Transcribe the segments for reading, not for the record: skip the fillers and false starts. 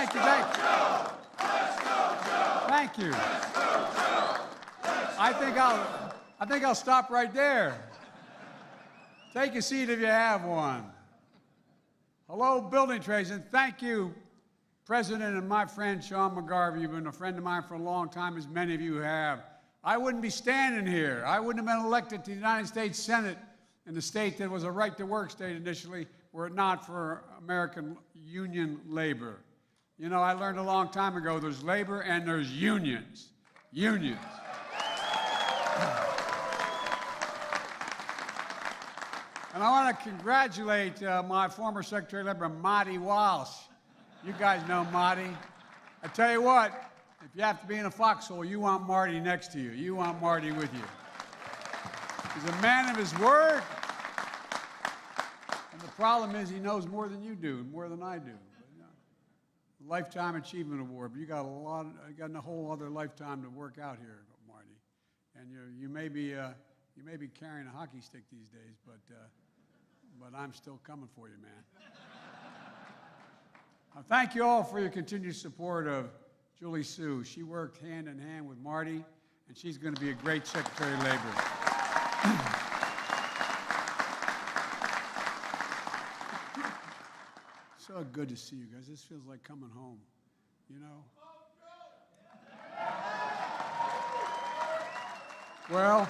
Thank you, thank you. Thank you. I think I'll stop right there. Take a seat if you have one. Hello, building trades, and thank you, President and my friend Sean McGarvey. You've been a friend of mine for a long time, as many of you have. I wouldn't be standing here. I wouldn't have been elected to the United States Senate in the state that was a right-to-work state initially, were it not for American union labor. You know, I learned a long time ago, there's labor and there's unions. Unions. And I want to congratulate my former Secretary of Labor, Marty Walsh. You guys know Marty. I tell you what, if you have to be in a foxhole, you want Marty next to you. You want Marty with you. He's a man of his word. And the problem is he knows more than you do, more than I do. But, you know, Lifetime Achievement Award, but you got a whole other lifetime to work out here, Marty. And you may be carrying a hockey stick these days, but I'm still coming for you, man. Thank you all for your continued support of Julie Sue. She worked hand in hand with Marty, and she's going to be a great Secretary of Labor. So good to see you guys. This feels like coming home, you know? Well,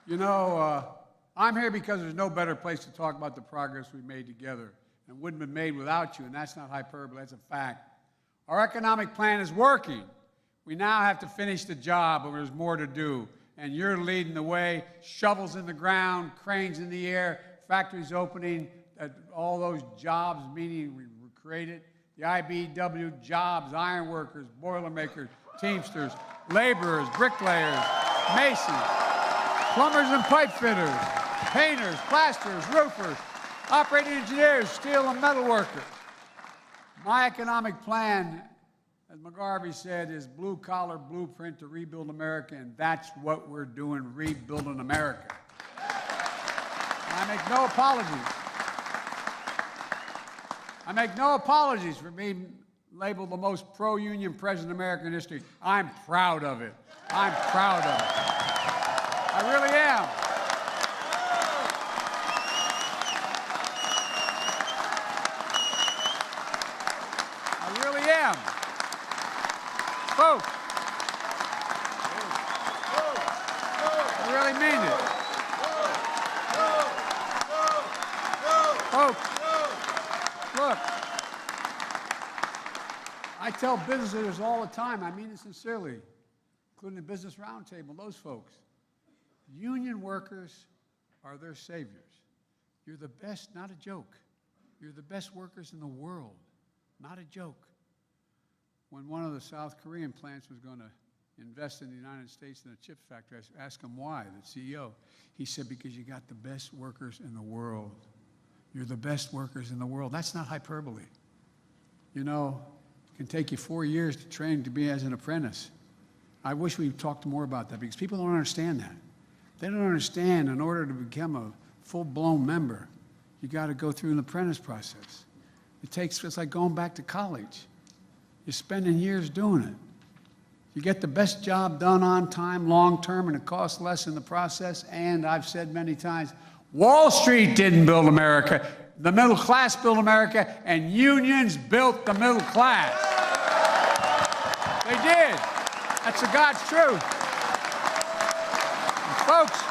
you know, I'm here because there's no better place to talk about the progress we've made together. And it wouldn't have been made without you, and that's not hyperbole, that's a fact. Our economic plan is working. We now have to finish the job, but there's more to do. And you're leading the way, shovels in the ground, cranes in the air, factories opening, all those jobs, meaning we created. The IBEW jobs, iron workers, Boilermakers, Teamsters, laborers, bricklayers, masons, plumbers and pipe fitters, painters, plasterers, roofers, operating engineers, steel and metal workers. My economic plan, as McGarvey said, is blue-collar blueprint to rebuild America, and that's what we're doing, rebuilding America. And I make no apologies. I make no apologies for being labeled the most pro-union president in American history. I'm proud of it. I'm proud of it. I really am. I really am. Folks, I really mean it. Folks, look, I tell business leaders all the time, I mean it sincerely, including the Business Roundtable, those folks, union workers are their saviors. You're the best, not a joke. You're the best workers in the world, not a joke. When one of the South Korean plants was going to invest in the United States in a chip factory, I asked him why, the CEO. He said, because you got the best workers in the world. You're the best workers in the world. That's not hyperbole. You know, it can take you 4 years to train to be as an apprentice. I wish we talked more about that because people don't understand that. They don't understand in order to become a full-blown member, you got to go through an apprentice process. It's like going back to college. You're spending years doing it. You get the best job done on time, long-term, and it costs less in the process. And I've said many times, Wall Street didn't build America. The middle class built America, and unions built the middle class. They did. That's the God's truth. And folks,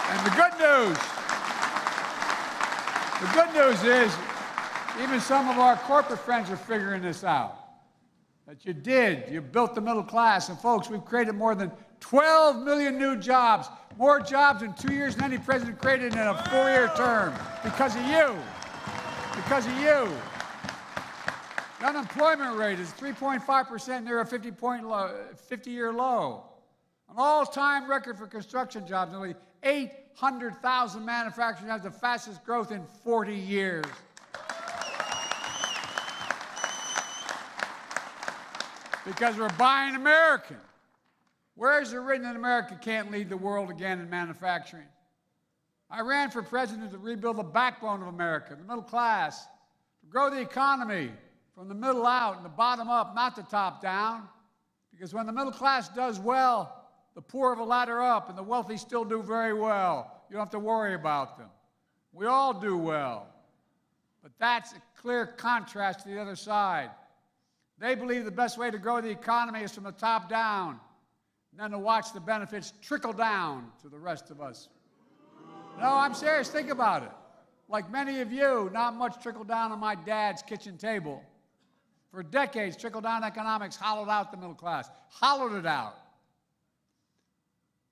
and the good news is, even some of our corporate friends are figuring this out. That you built the middle class, and folks, we've created more than 12 million new jobs, more jobs in 2 years than any president created in a 4-year term, because of you, because of you. The unemployment rate is 3.5%, near a 50-year low. An all-time record for construction jobs, nearly 800,000 manufacturing jobs, the fastest growth in 40 years. Because we're buying American. Where is it written that America can't lead the world again in manufacturing? I ran for president to rebuild the backbone of America, the middle class, to grow the economy from the middle out and the bottom up, not the top down. Because when the middle class does well, the poor have a ladder up and the wealthy still do very well. You don't have to worry about them. We all do well. But that's a clear contrast to the other side. They believe the best way to grow the economy is from the top down, and then to watch the benefits trickle down to the rest of us. No, I'm serious. Think about it. Like many of you, not much trickled down on my dad's kitchen table. For decades, trickle-down economics hollowed out the middle class, hollowed it out.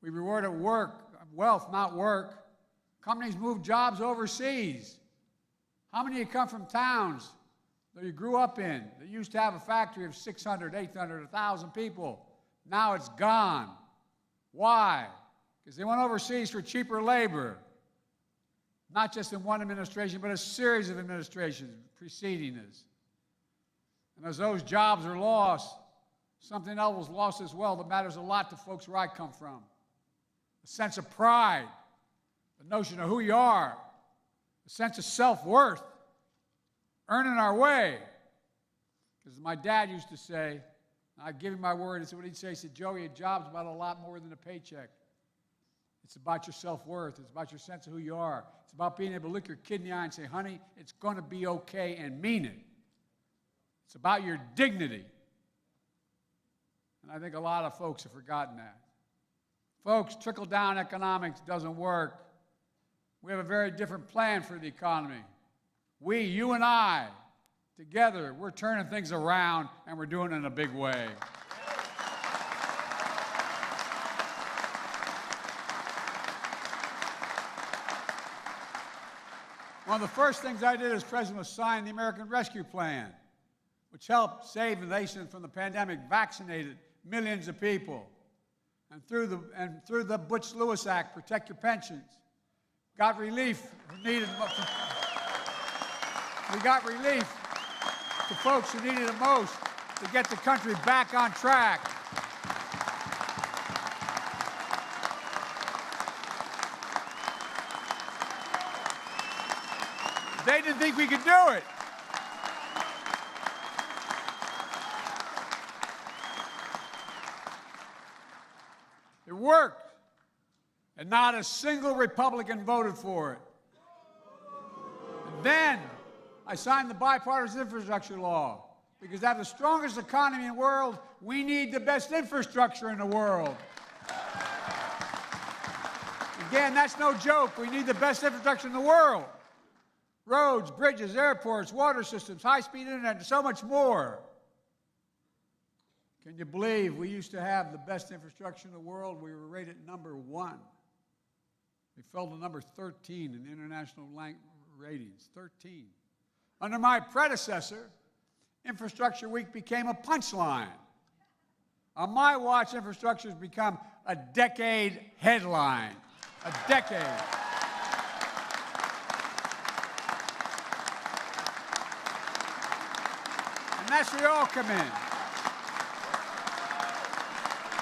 We rewarded wealth, not work. Companies moved jobs overseas. How many of you come from towns that you grew up in that used to have a factory of 600, 800, 1,000 people? Now it's gone. Why? Because they went overseas for cheaper labor. Not just in one administration, but a series of administrations preceding this. And as those jobs are lost, something else was lost as well that matters a lot to folks where I come from. A sense of pride, the notion of who you are, a sense of self-worth, earning our way. Because my dad used to say, I'd give him my word, and so what he'd say, he said, Joey, a job's about a lot more than a paycheck. It's about your self-worth. It's about your sense of who you are. It's about being able to look your kid in the eye and say, honey, it's going to be okay, and mean it. It's about your dignity. And I think a lot of folks have forgotten that. Folks, trickle-down economics doesn't work. We have a very different plan for the economy. We, you and I, together, we're turning things around, and we're doing it in a big way. One of the first things I did as president was sign the American Rescue Plan, which helped save the nation from the pandemic, vaccinated millions of people. And through the Butch-Lewis Act, protect your pensions. Got relief needed. We got relief to folks who needed it most to get the country back on track. They didn't think we could do it. It worked. And not a single Republican voted for it. And then I signed the bipartisan infrastructure law. Because to have the strongest economy in the world, we need the best infrastructure in the world. Again, that's no joke. We need the best infrastructure in the world. Roads, bridges, airports, water systems, high-speed internet, and so much more. Can you believe we used to have the best infrastructure in the world? We were rated number 1. We fell to number 13 in international ratings, 13. Under my predecessor, Infrastructure Week became a punchline. On my watch, infrastructure has become a decade headline. A decade. And that's where you all come in.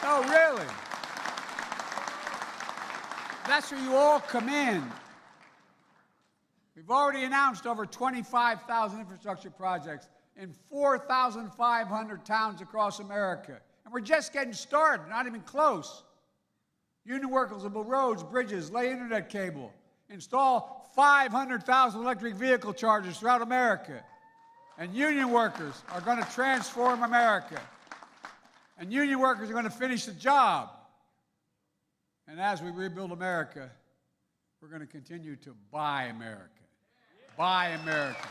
No, really. That's where you all come in. We've already announced over 25,000 infrastructure projects in 4,500 towns across America. And we're just getting started, not even close. Union workers will build roads, bridges, lay internet cable, install 500,000 electric vehicle chargers throughout America. And union workers are going to transform America. And union workers are going to finish the job. And as we rebuild America, we're going to continue to buy America. Buy America.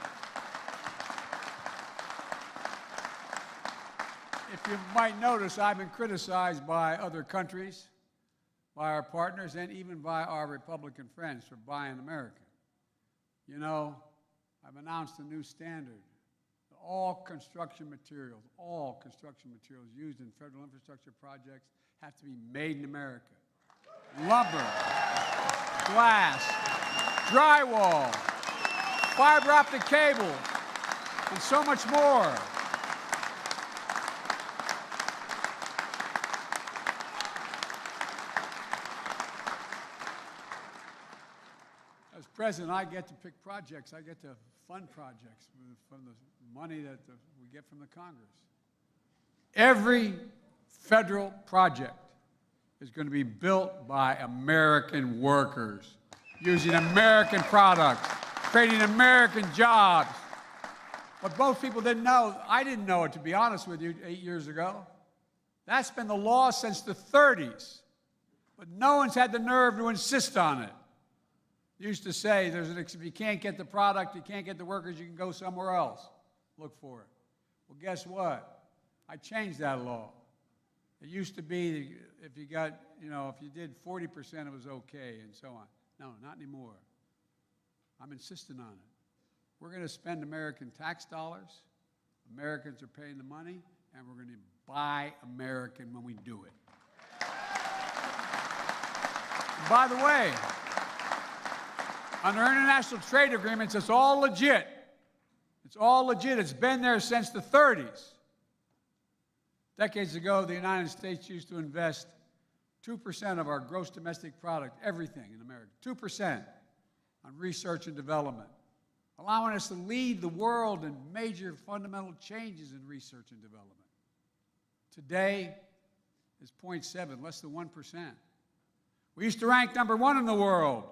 If you might notice, I've been criticized by other countries, by our partners, and even by our Republican friends for buying America. You know, I've announced a new standard. All construction materials used in federal infrastructure projects have to be made in America. Lumber, glass, drywall, fiber optic cable, and so much more. president, I get to pick projects. I get to fund projects from the money that we get from the Congress. Every federal project is going to be built by American workers, using American products, creating American jobs. What most people didn't know, I didn't know it, to be honest with you, 8 years ago. That's been the law since the 30s. But no one's had the nerve to insist on it. Used to say, if you can't get the product, you can't get the workers, you can go somewhere else. Look for it. Well, guess what? I changed that law. It used to be if you got, if you did 40%, it was okay, and so on. No, not anymore. I'm insisting on it. We're going to spend American tax dollars. Americans are paying the money, and we're going to buy American when we do it. And by the way, under international trade agreements, it's all legit. It's all legit. It's been there since the 30s. Decades ago, the United States used to invest 2% of our gross domestic product, everything in America, 2% on research and development, allowing us to lead the world in major fundamental changes in research and development. Today, it's 0.7, less than 1%. We used to rank number 1 in the world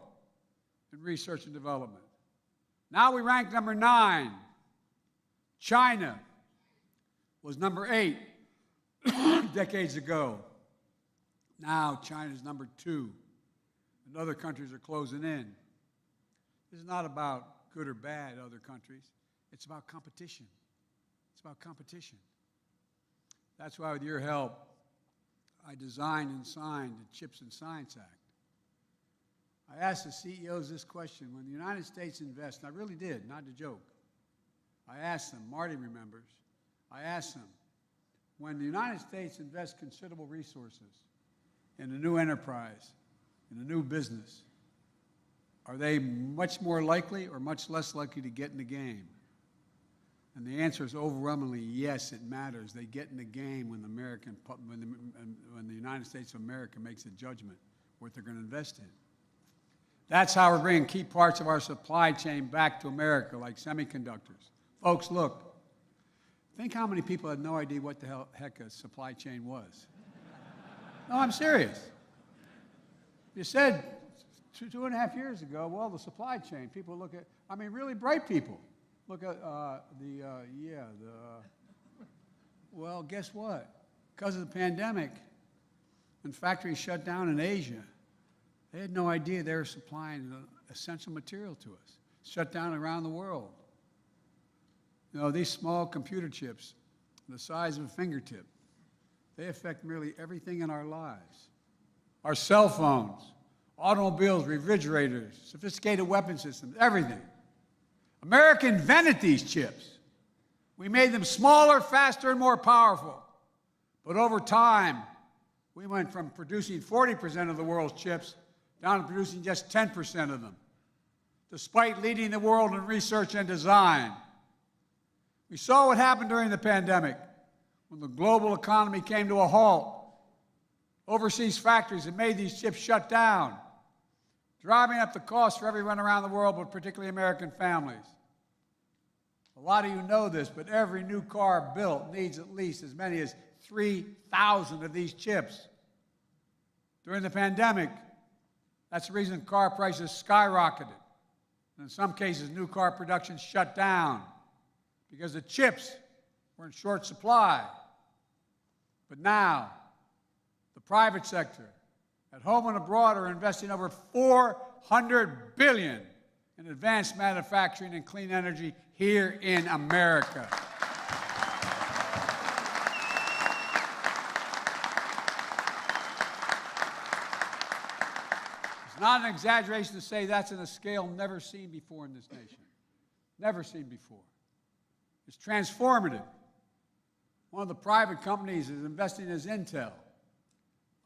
in research and development. Now we rank number 9. China was number 8 decades ago. Now China's number 2, and other countries are closing in. This is not about good or bad other countries. It's about competition. It's about competition. That's why, with your help, I designed and signed the CHIPS and Science Act. I asked the CEOs this question. When the United States invests, and I really did, not a joke, I asked them, Marty remembers, I asked them, when the United States invests considerable resources in a new enterprise, in a new business, are they much more likely or much less likely to get in the game? And the answer is overwhelmingly yes, it matters. They get in the game when the United States of America makes a judgment what they're going to invest in. That's how we're bringing key parts of our supply chain back to America, like semiconductors. Folks, look, think how many people had no idea what the heck a supply chain was. No, I'm serious. You said 2.5 years ago, well, the supply chain, people look at, really bright people. Look at well, guess what? Because of the pandemic, when factories shut down in Asia, they had no idea they were supplying essential material to us. Shut down around the world. These small computer chips, the size of a fingertip, they affect nearly everything in our lives. Our cell phones, automobiles, refrigerators, sophisticated weapon systems, everything. America invented these chips. We made them smaller, faster, and more powerful. But over time, we went from producing 40% of the world's chips down to producing just 10% of them, despite leading the world in research and design. We saw what happened during the pandemic when the global economy came to a halt. Overseas factories that made these chips shut down, driving up the cost for everyone around the world, but particularly American families. A lot of you know this, but every new car built needs at least as many as 3,000 of these chips. During the pandemic, that's the reason car prices skyrocketed. And in some cases, new car production shut down because the chips were in short supply. But now, the private sector, at home and abroad, are investing over $400 billion in advanced manufacturing and clean energy here in America. It's not an exaggeration to say that's on a scale never seen before in this nation. Never seen before. It's transformative. One of the private companies is investing is Intel.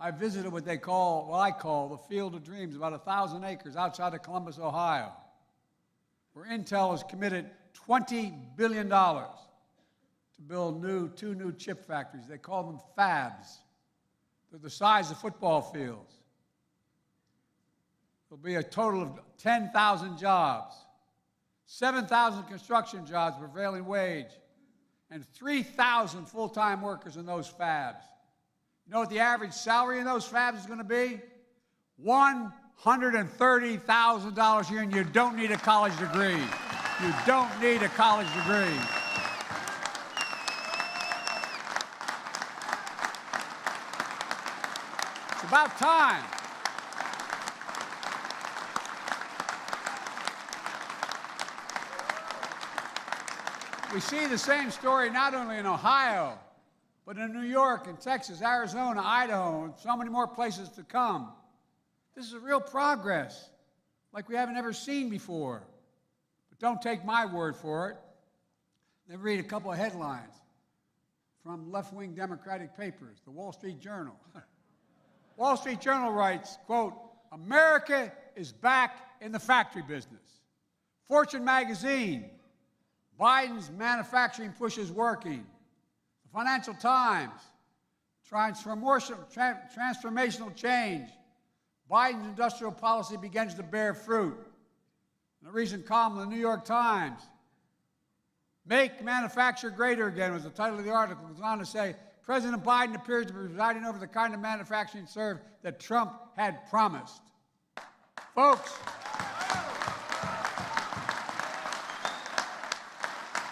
I visited what I call the Field of Dreams, about 1,000 acres outside of Columbus, Ohio, where Intel has committed $20 billion to build two new chip factories. They call them fabs. They're the size of football fields. There'll be a total of 10,000 jobs, 7,000 construction jobs, prevailing wage, and 3,000 full-time workers in those fabs. You know what the average salary in those fabs is going to be? $130,000 a year, and you don't need a college degree. You don't need a college degree. It's about time. We see the same story not only in Ohio, but in New York and Texas, Arizona, Idaho, and so many more places to come. This is a real progress, like we haven't ever seen before. But don't take my word for it. Let me read a couple of headlines from left-wing Democratic papers, the Wall Street Journal. Wall Street Journal writes, quote, "America is back in the factory business." Fortune magazine, Biden's manufacturing push is working. The Financial Times, transformational change. Biden's industrial policy begins to bear fruit. In a recent column in the New York Times, "Make Manufacture Greater Again" was the title of the article. It goes on to say, President Biden appears to be presiding over the kind of manufacturing surge that Trump had promised. Folks,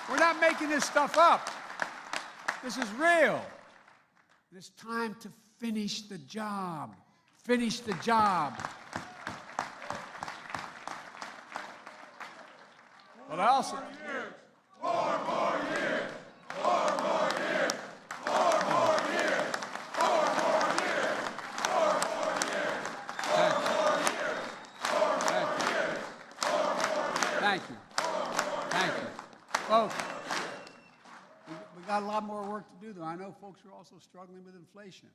we're not making this stuff up. This is real. It's time to finish the job. Finish the job. But I also... Four more years. Four more years. Four more years. Four more years. Four more years. Four more years. Four more years. Four more years. Thank you. Thank you. Folks, we got a lot more work to do, though. I know folks are also struggling with inflation.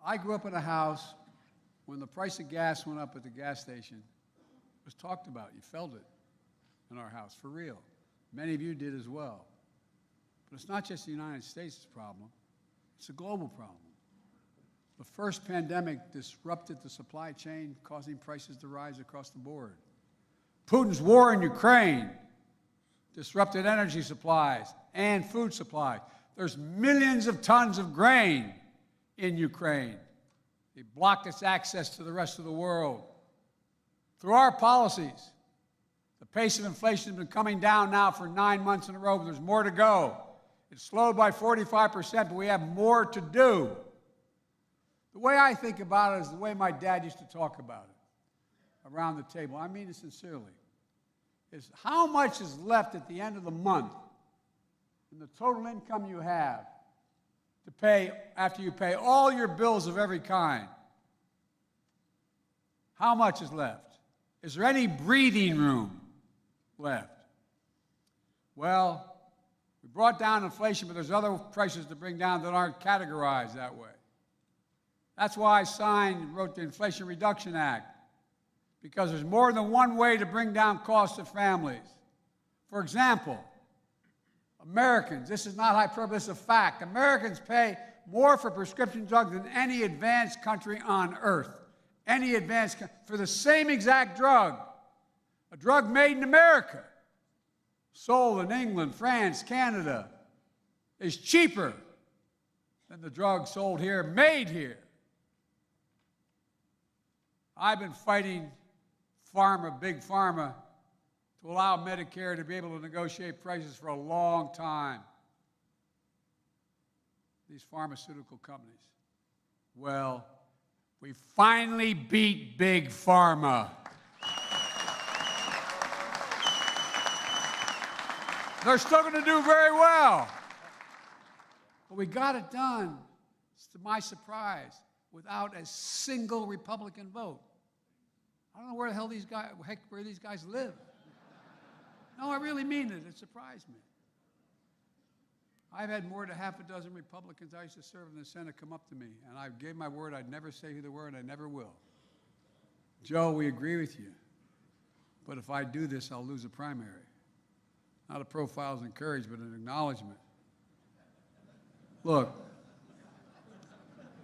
I grew up in a house when the price of gas went up at the gas station. It was talked about. You felt it in our house, for real. Many of you did as well. But it's not just the United States' problem. It's a global problem. The first pandemic disrupted the supply chain, causing prices to rise across the board. Putin's war in Ukraine disrupted energy supplies and food supplies. There's millions of tons of grain in Ukraine. They blocked its access to the rest of the world. Through our policies, the pace of inflation has been coming down now for 9 months in a row, but there's more to go. It's slowed by 45%, but we have more to do. The way I think about it is the way my dad used to talk about it around the table. I mean it sincerely. Is how much is left at the end of the month in the total income you have to pay after you pay all your bills of every kind? How much is left? Is there any breathing room left? Well, we brought down inflation, but there's other prices to bring down that aren't categorized that way. That's why I signed and wrote the Inflation Reduction Act, because there's more than one way to bring down costs to families. For example, Americans, this is not hyperbole, this is a fact, Americans pay more for prescription drugs than any advanced country on earth. Any advanced for the same exact drug, a drug made in America, sold in England, France, Canada, is cheaper than the drug sold here, made here. I've been fighting Big Pharma, to allow Medicare to be able to negotiate prices for a long time. These pharmaceutical companies. Well, we finally beat Big Pharma. They're still going to do very well. But we got it done, to my surprise, without a single Republican vote. I don't know where the hell these guys live. No, I really mean it. It surprised me. I've had more than half a dozen Republicans I used to serve in the Senate come up to me, and I gave my word I'd never say who they were, and I never will. Joe, we agree with you, but if I do this, I'll lose a primary. Not a profile as encouragement, but an acknowledgement. Look,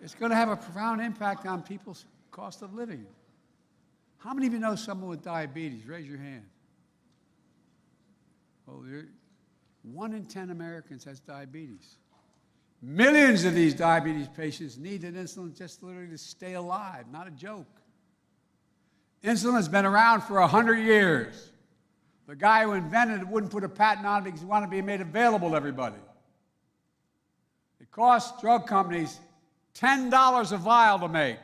it's going to have a profound impact on people's cost of living. How many of you know someone with diabetes? Raise your hand. Oh, 1 in 10 Americans has diabetes. Millions of these diabetes patients need an insulin just literally to stay alive, not a joke. Insulin has been around for 100 years. The guy who invented it wouldn't put a patent on it because he wanted to be made available to everybody. It costs drug companies $10 a vial to make.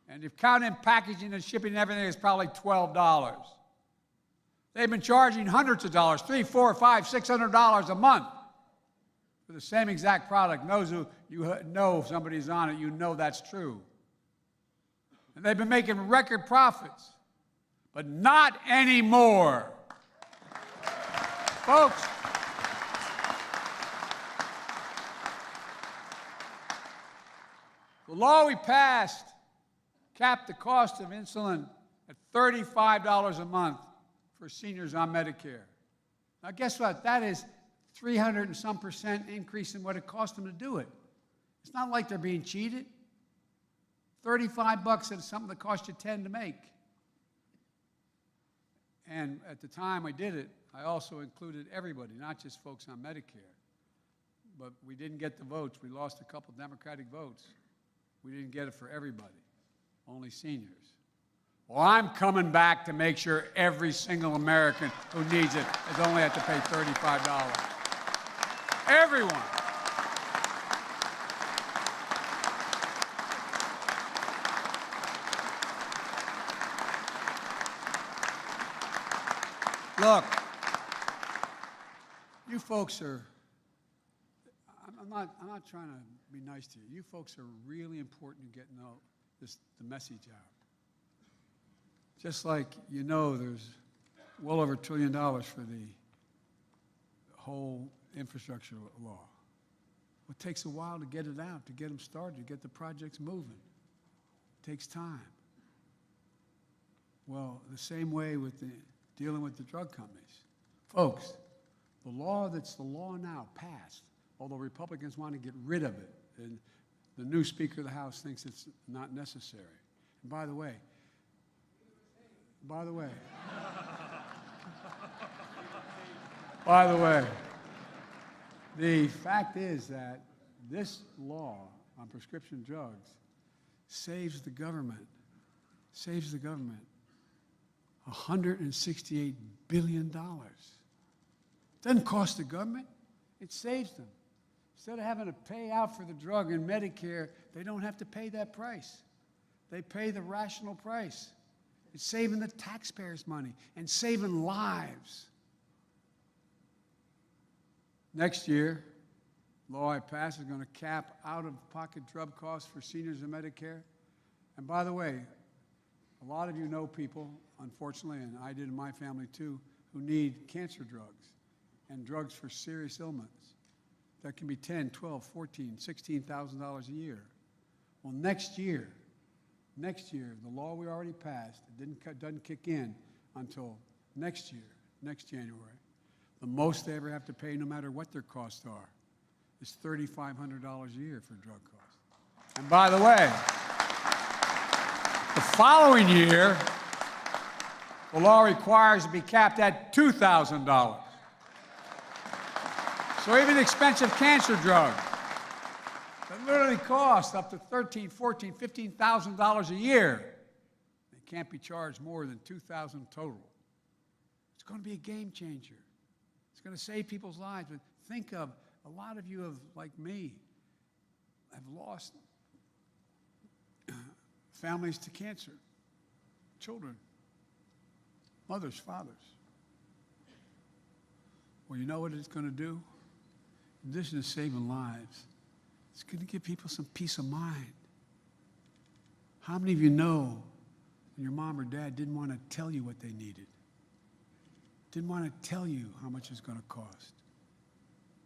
And if you count in packaging and shipping and everything, it's probably $12. They've been charging hundreds of dollars, $300, $400, $500, $600 a month for the same exact product. Those who you know somebody's on it, you know that's true. And they've been making record profits, but not anymore. Folks, the law we passed capped the cost of insulin at $35 a month for seniors on Medicare. Now, guess what? That is 300 and some % increase in what it cost them to do it. It's not like they're being cheated. $35 is something that cost you 10 to make. And at the time I did it, I also included everybody, not just folks on Medicare. But we didn't get the votes. We lost a couple Democratic votes. We didn't get it for everybody, only seniors. Well, I'm coming back to make sure every single American who needs it is only have to pay $35. Everyone. Look, you folks are, I'm not trying to be nice to you. You folks are really important in getting the message out. Just like you know there's well over $1 trillion for the whole infrastructure law. It takes a while to get it out, to get them started, to get the projects moving. It takes time. Well, the same way with dealing with the drug companies. Folks, the law that's the law now passed, although Republicans want to get rid of it, and the new Speaker of the House thinks it's not necessary. And by the way, the fact is that this law on prescription drugs saves the government $168 billion. It doesn't cost the government, it saves them. Instead of having to pay out for the drug in Medicare, they don't have to pay that price. They pay the rational price. It's saving the taxpayers' money and saving lives. Next year, law I pass is going to cap out-of-pocket drug costs for seniors in Medicare. And by the way, a lot of you know people, unfortunately, and I did in my family too, who need cancer drugs and drugs for serious ailments. That can be $10,000, $12,000, $14,000, $16,000 a year. Well, next year, the law we already passed, it doesn't kick in until next year, next January. The most they ever have to pay, no matter what their costs are, is $3,500 a year for drug costs. And by the way, the following year, the law requires it to be capped at $2,000. So even expensive cancer drugs that literally cost up to $13,000, $14,000, $15,000 a year, they can't be charged more than $2,000 total. It's going to be a game changer. It's going to save people's lives. But think of, a lot of you have, like me, have lost families to cancer, children, mothers, fathers. Well, you know what it's going to do? In addition to saving lives, it's going to give people some peace of mind. How many of you know when your mom or dad didn't want to tell you what they needed? Didn't want to tell you how much it's going to cost?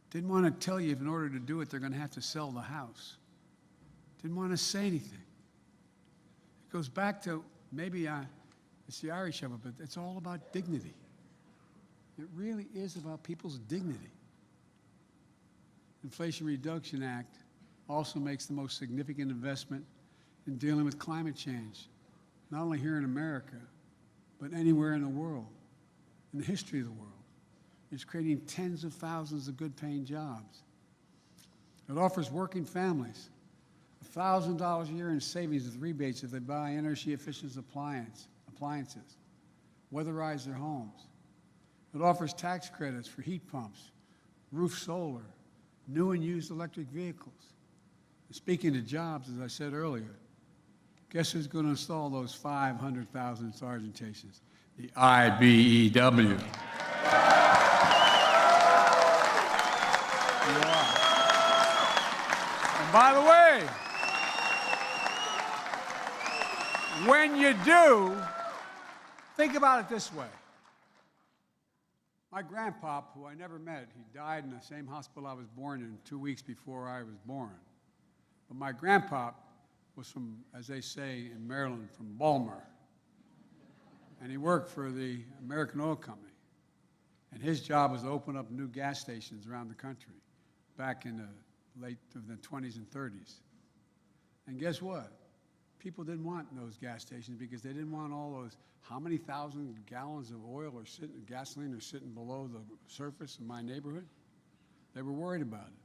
Didn't want to tell you if in order to do it they're going to have to sell the house? Didn't want to say anything. It goes back to, maybe it's the Irish of it, but it's all about dignity. It really is about people's dignity. Inflation Reduction Act also makes the most significant investment in dealing with climate change not only here in America, but anywhere in the world, in the history of the world. It's creating tens of thousands of good-paying jobs. It offers working families $1,000 a year in savings with rebates if they buy energy-efficient appliances, weatherize their homes. It offers tax credits for heat pumps, roof solar, new and used electric vehicles. And speaking of jobs, as I said earlier, guess who's going to install those 500,000 sergeantations? The IBEW. And by the way, when you do, think about it this way. My grandpop, who I never met, he died in the same hospital I was born in 2 weeks before I was born. But my grandpop was from, as they say in Maryland, from Balmer. And he worked for the American Oil Company. And his job was to open up new gas stations around the country back in the late of the 20s and 30s. And guess what? People didn't want those gas stations because they didn't want all those, how many thousand gallons of oil or gasoline are sitting below the surface of my neighborhood? They were worried about it.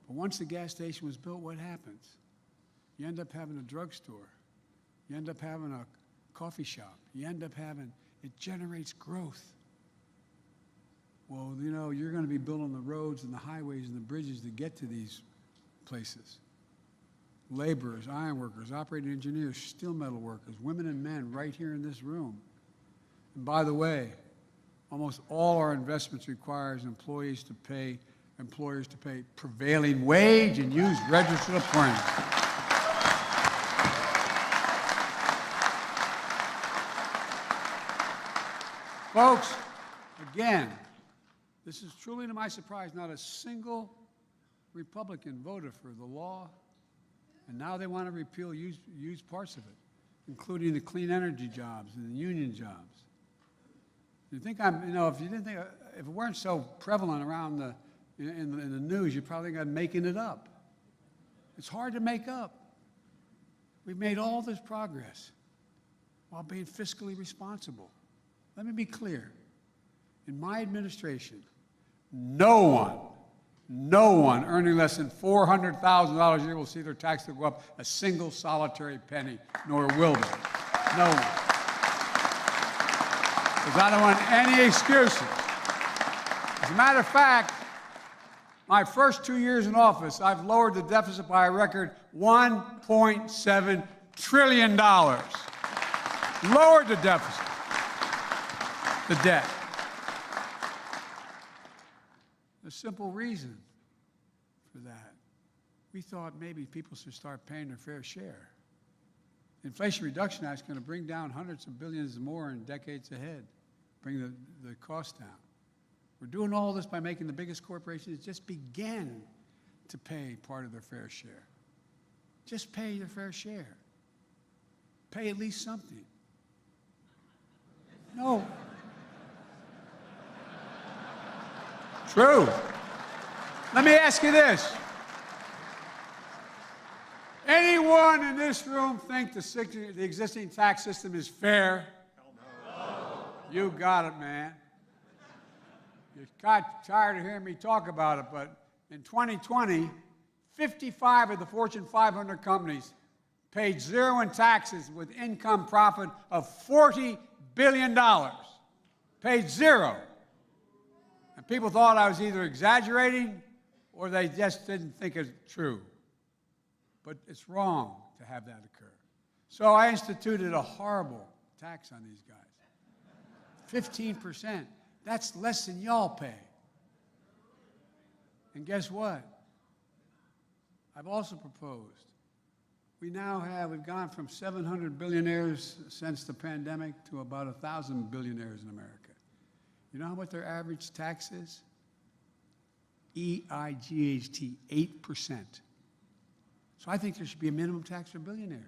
But once the gas station was built, what happens? You end up having a drugstore. You end up having a coffee shop. You end up having, it generates growth. Well, you know, you're going to be building the roads and the highways and the bridges to get to these places. Laborers, iron workers, operating engineers, steel metal workers, women and men right here in this room. And by the way, almost all our investments requires employers to pay prevailing wage and use registered apprentices. Folks, again, this is truly to my surprise, not a single Republican voted for the law. And now they want to repeal used parts of it, including the clean energy jobs and the union jobs. You think if you didn't think, if it weren't so prevalent around in the news, you'd probably think I'm making it up. It's hard to make up. We've made all this progress while being fiscally responsible. Let me be clear. In my administration, no one earning less than $400,000 a year will see their taxes go up a single solitary penny, nor will they. No one. Because I don't want any excuses. As a matter of fact, my first 2 years in office, I've lowered the deficit by a record $1.7 trillion. Lowered the deficit, the debt. A simple reason for that. We thought maybe people should start paying their fair share. The Inflation Reduction Act is going to bring down hundreds of billions more in decades ahead, bring the cost down. We're doing all this by making the biggest corporations just begin to pay part of their fair share. Just pay their fair share. Pay at least something. No. True. Let me ask you this. Anyone in this room think the existing tax system is fair? No. You got it, man. You got tired of hearing me talk about it, but in 2020, 55 of the Fortune 500 companies paid zero in taxes with income profit of $40 billion. Paid zero. And people thought I was either exaggerating or they just didn't think it's true. But it's wrong to have that occur. So I instituted a horrible tax on these guys. 15%. That's less than y'all pay. And guess what? I've also proposed. We've gone from 700 billionaires since the pandemic to about 1,000 billionaires in America. You know what their average tax is? EIGHT, 8%. So I think there should be a minimum tax for billionaires.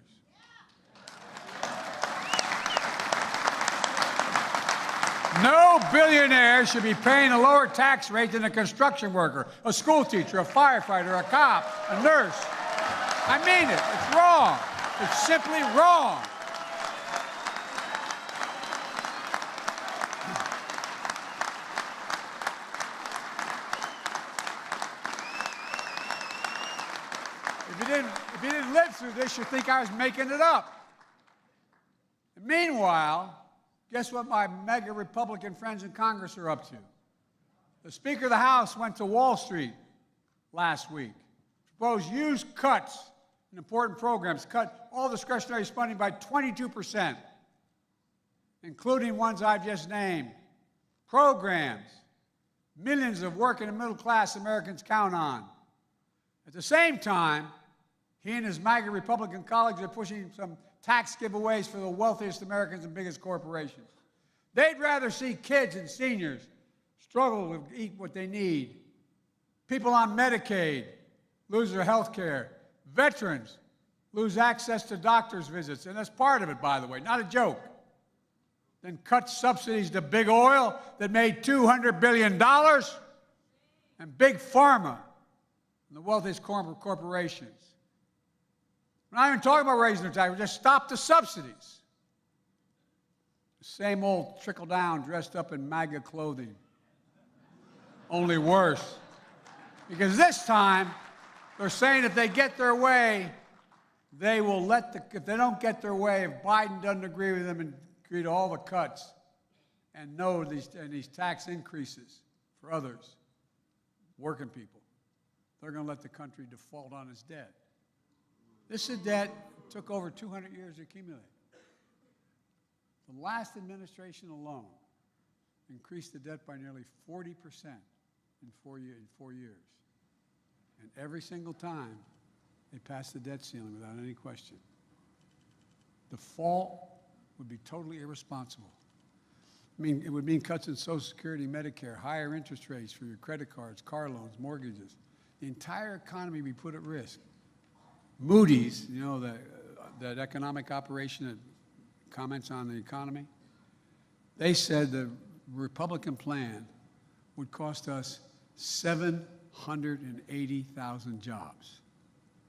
No billionaire should be paying a lower tax rate than a construction worker, a school teacher, a firefighter, a cop, a nurse. I mean it. It's wrong. It's simply wrong. If you didn't live through this, you'd think I was making it up. And meanwhile, guess what my mega Republican friends in Congress are up to? The Speaker of the House went to Wall Street last week, proposed huge cuts in important programs, cut all discretionary spending by 22%, including ones I've just named. Programs millions of working and middle-class Americans count on. At the same time, he and his MAGA Republican colleagues are pushing some tax giveaways for the wealthiest Americans and biggest corporations. They'd rather see kids and seniors struggle to eat what they need. People on Medicaid lose their health care. Veterans lose access to doctor's visits, and that's part of it, by the way, not a joke. Then cut subsidies to big oil that made $200 billion, and big pharma and the wealthiest corporations. We're not even talking about raising their taxes, just stop the subsidies. The same old trickle-down dressed up in MAGA clothing, only worse. Because this time, they're saying if they get their way, they will if they don't get their way, if Biden doesn't agree with them and agree to all the cuts and these tax increases for others, working people, they're going to let the country default on its debt. This is a debt that took over 200 years to accumulate. The last administration alone increased the debt by nearly 40% in 4 years. And every single time, they passed the debt ceiling without any question. Default would be totally irresponsible. I mean, it would mean cuts in Social Security, Medicare, higher interest rates for your credit cards, car loans, mortgages. The entire economy would be put at risk. Moody's, you know, that economic operation that comments on the economy, they said the Republican plan would cost us 780,000 jobs.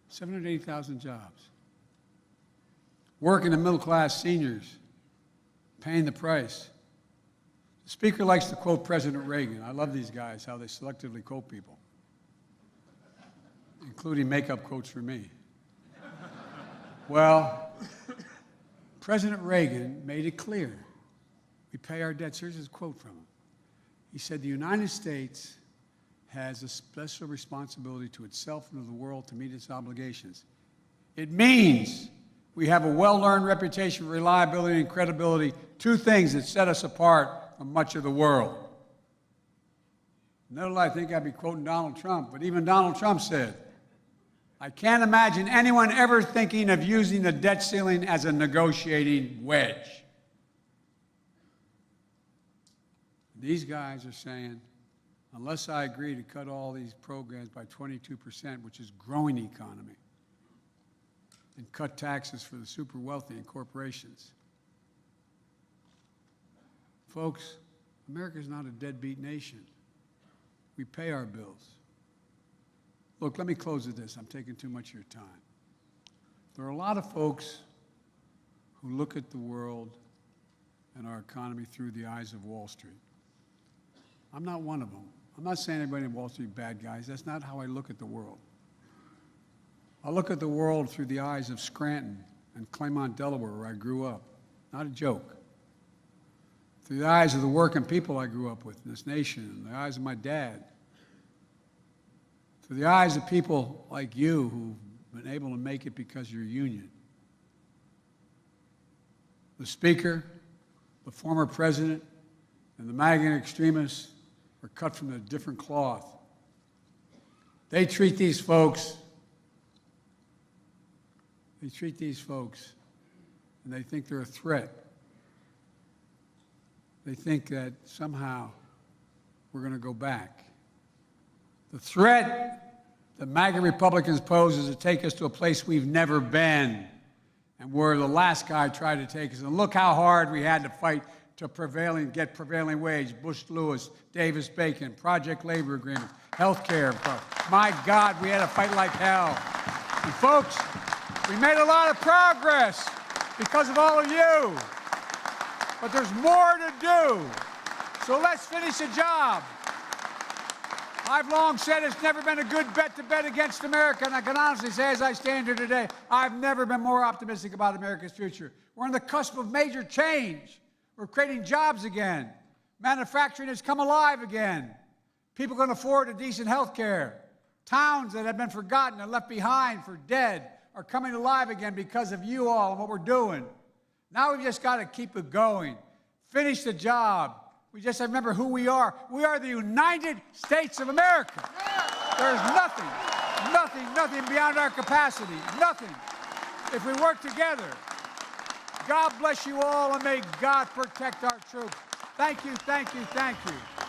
780,000 jobs. Working and middle-class seniors paying the price. The Speaker likes to quote President Reagan. I love these guys, how they selectively quote people, including makeup quotes for me. Well, President Reagan made it clear. We pay our debts. Here's his quote from him. He said, "The United States has a special responsibility to itself and to the world to meet its obligations. It means we have a well-earned reputation for reliability and credibility, two things that set us apart from much of the world." No, I think I'd be quoting Donald Trump, but even Donald Trump said, "I can't imagine anyone ever thinking of using the debt ceiling as a negotiating wedge." These guys are saying, unless I agree to cut all these programs by 22%, which is growing economy, and cut taxes for the super wealthy and corporations. Folks, America's not a deadbeat nation. We pay our bills. Look, let me close with this. I'm taking too much of your time. There are a lot of folks who look at the world and our economy through the eyes of Wall Street. I'm not one of them. I'm not saying anybody in Wall Street is bad guys. That's not how I look at the world. I look at the world through the eyes of Scranton and Claymont, Delaware, where I grew up. Not a joke. Through the eyes of the working people I grew up with in this nation, and the eyes of my dad. Through the eyes of people like you who've been able to make it because of your union. The Speaker, the former President, and the MAGA extremists are cut from a different cloth. They treat these folks, and they think they're a threat. They think that somehow we're going to go back. The threat that MAGA Republicans pose is to take us to a place we've never been, and where the last guy tried to take us. And look how hard we had to fight to get prevailing wage, Bush-Lewis, Davis-Bacon, project labor agreements, health care. My God, we had to fight like hell. And folks, we made a lot of progress because of all of you. But there's more to do. So let's finish the job. I've long said it's never been a good bet to bet against America, and I can honestly say, as I stand here today, I've never been more optimistic about America's future. We're on the cusp of major change. We're creating jobs again. Manufacturing has come alive again. People can afford a decent health care. Towns that have been forgotten and left behind for dead are coming alive again because of you all and what we're doing. Now we've just got to keep it going. Finish the job. We just have to remember who we are. We are the United States of America. There's nothing beyond our capacity. Nothing. If we work together. God bless you all, and may God protect our troops. Thank you, thank you, thank you.